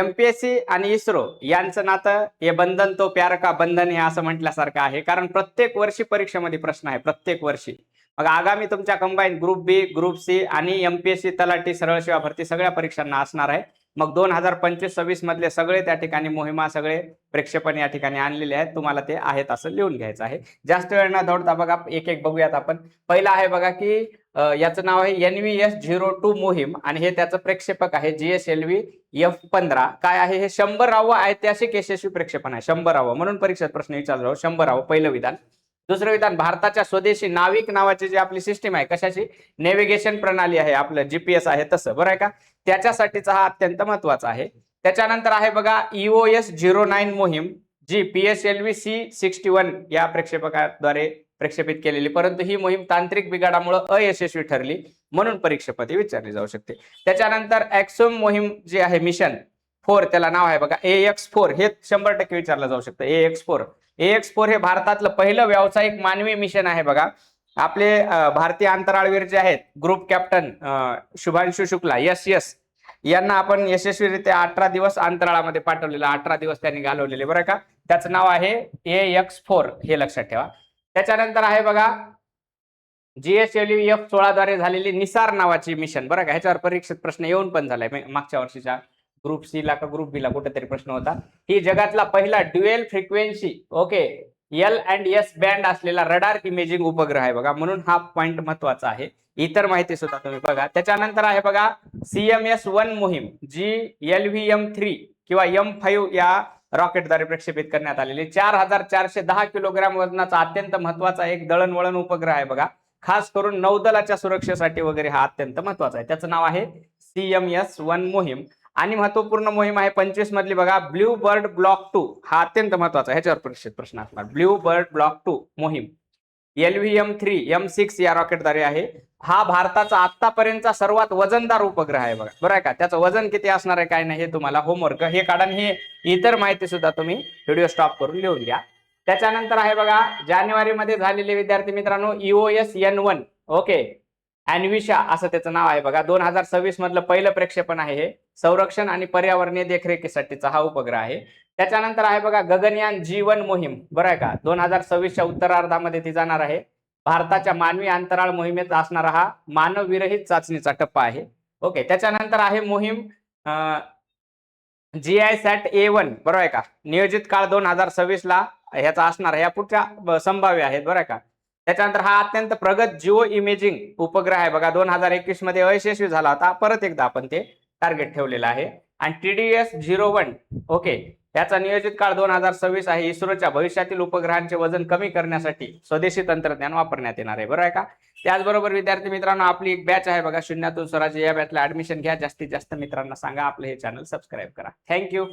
MPSC आणि इस्रो यांचं नातं हे बंधन तो प्यार का बंधन हे असं म्हटल्यासारखं आहे, कारण प्रत्येक वर्षी परीक्षेमध्ये प्रश्न आहे, प्रत्येक वर्षी. मग आगामी तुमच्या कंबाईन ग्रुप बी, ग्रुप सी आणि एमपीएससी तलाठी सरळ सेवा भरती सगळ्या परीक्षांना असणार आहे. मग 2025-26 मधले सगळे त्या ठिकाणी मोहिमा, सगळे प्रेक्षेपण या ठिकाणी आणलेले आहेत. तुम्हाला ते आहेत असं लिहून घ्यायचं आहे. जास्त वेळ न दौडता बघा एक एक बघूयात आपण. पहिला आहे बघा की याचं नाव आहे NVS-02 मोहीम आणि हे त्याचं प्रेक्षेपक आहे GSLV F-15. काय आहे हे? 100रावं ऐतिहासिक यशस्वी प्रेक्षेपण आहे. 100रावं म्हणून परीक्षेत प्रश्न विचारला. 100रावं पहिलं विधान. दुसरं विधान, भारताच्या स्वदेशी नाविक नावाची जी आपली सिस्टीम आहे, कशाची? नेव्हिगेशन प्रणाली आहे, आपलं जीपीएस आहे तसं, बरं आहे का? त्याच्यासाठीचा हा अत्यंत महत्वाचा आहे. त्याच्यानंतर आहे बघा EOS-09 मोहीम, जी PSLV C-61 या प्रेक्षेपकाद्वारे प्रक्षेपित केलेली, परंतु ही मोहीम तांत्रिक बिघाडामुळे अयशस्वी ठरली म्हणून परीक्षेमध्ये विचारली जाऊ शकते. त्याच्यानंतर ऍक्सोम मोहीम जी आहे, मिशन 4 त्याला नाव आहे बघा, AX-4, हे 100% विचारलं जाऊ शकतं. AX-4 हे भारतातलं पहिलं व्यावसायिक मानवी मिशन आहे बघा. आपले भारतीय अंतराळवीर जे आहेत, group captain Shubhanshu Shukla yes यांना आपण यशस्वीरित्या 18 दिवस अंतराळामध्ये पाठवलेलं, 18 दिवस त्यांनी घालवलेले, बरं का? त्याचं नाव आहे AX-4, हे लक्षात ठेवा. त्याच्यानंतर आहे बघा GSLV F-16 द्वारे झालेली निसार नावाची मिशन, बरं का? ह्याच्यावर परीक्षेत प्रश्न येऊन पण झालाय मागच्या वर्षीच्या ग्रुप सी ला का ग्रुप बी ला कुठेतरी प्रश्न होता. ही जगातला पहिला ड्युएल फ्रिक्वेन्सी L&S बँड असलेला रडार इमेजिंग उपग्रह आहे बघा, म्हणून हा पॉइंट महत्वाचा आहे. इतर माहिती सुद्धा तुम्ही बघा. त्याच्यानंतर आहे बघा CMS-1 मोहीम, जी LVM-3 किंवा M5 या रॉकेटद्वारे प्रक्षेपित करण्यात आलेली 4410 किलोग्राम वजनाचा अत्यंत महत्वाचा एक दळणवळण उपग्रह आहे बघा. खास करून नौदलाच्या सुरक्षेसाठी वगैरे हा अत्यंत महत्वाचा आहे. त्याचं नाव आहे CMS-1 मोहीम. आणि महत्वपूर्ण मोहीम आहे 25 मधली बघा, ब्ल्यू बर्ड ब्लॉक 2, हा अत्यंत महत्वाचा, ह्याच्यावर परीक्षेत प्रश्न असणार. ब्ल्यू बर्ड ब्लॉक 2 मोहीम LVM-3 M6 या रॉकेटद्वारे आहे. हा भारताचा आतापर्यंतचा सर्वात वजनदार उपग्रह आहे बघा, बरं आहे का? त्याचं वजन किती असणार आहे काय नाही हे तुम्हाला होमवर्क हे काढा, हे इतर माहिती सुद्धा तुम्ही व्हिडिओ स्टॉप करून लिहून घ्या. त्याच्यानंतर आहे बघा जानेवारी मध्ये झालेले विद्यार्थी मित्रांनो EOS-N1, अन्विषा असं त्याचं नाव आहे बघा. 2026 मधलं पहिलं प्रक्षेपण आहे हे. संरक्षण आणि पर्यावरणीय देखरेखीसाठीचा हा उपग्रह आहे. त्याच्यानंतर आहे बघा गगनयान G1 मोहीम, बरं आहे का? 2026च्या उत्तरार्धामध्ये ती जाणार आहे. भारताच्या मानवी अंतराळ मोहिमेत असणारा हा मानव विरहित चाचणीचा टप्पा आहे. त्याच्यानंतर आहे मोहीम GISAT-A1, बरोबर आहे का? नियोजित काळ 2026 ला ह्याचा असणार आहे. या पुढच्या संभाव्य आहेत, बरं आहे का? त्याच्यानंतर हा अत्यंत प्रगत जिओ इमेजिंग उपग्रह आहे बघा. 2021 मध्ये अयशस्वी झाला होता, परत एकदा आपण ते टार्गेट ठेवलेलं आहे. आणि TDS-01 याचा नियोजित काळ 2026 आहे. इस्रोच्या भविष्यातील उपग्रहांचे वजन कमी करण्यासाठी स्वदेशी तंत्रज्ञान वापरण्यात येणार आहे, बरं आहे का? त्याचबरोबर विद्यार्थी मित्रांनो, आपली एक बॅच आहे बघा शून्यातून स्वराज्य, या बॅचला ऍडमिशन घ्या. जास्तीत जास्त मित्रांना सांगा, आपलं हे चॅनल सबस्क्राईब करा. थँक्यू.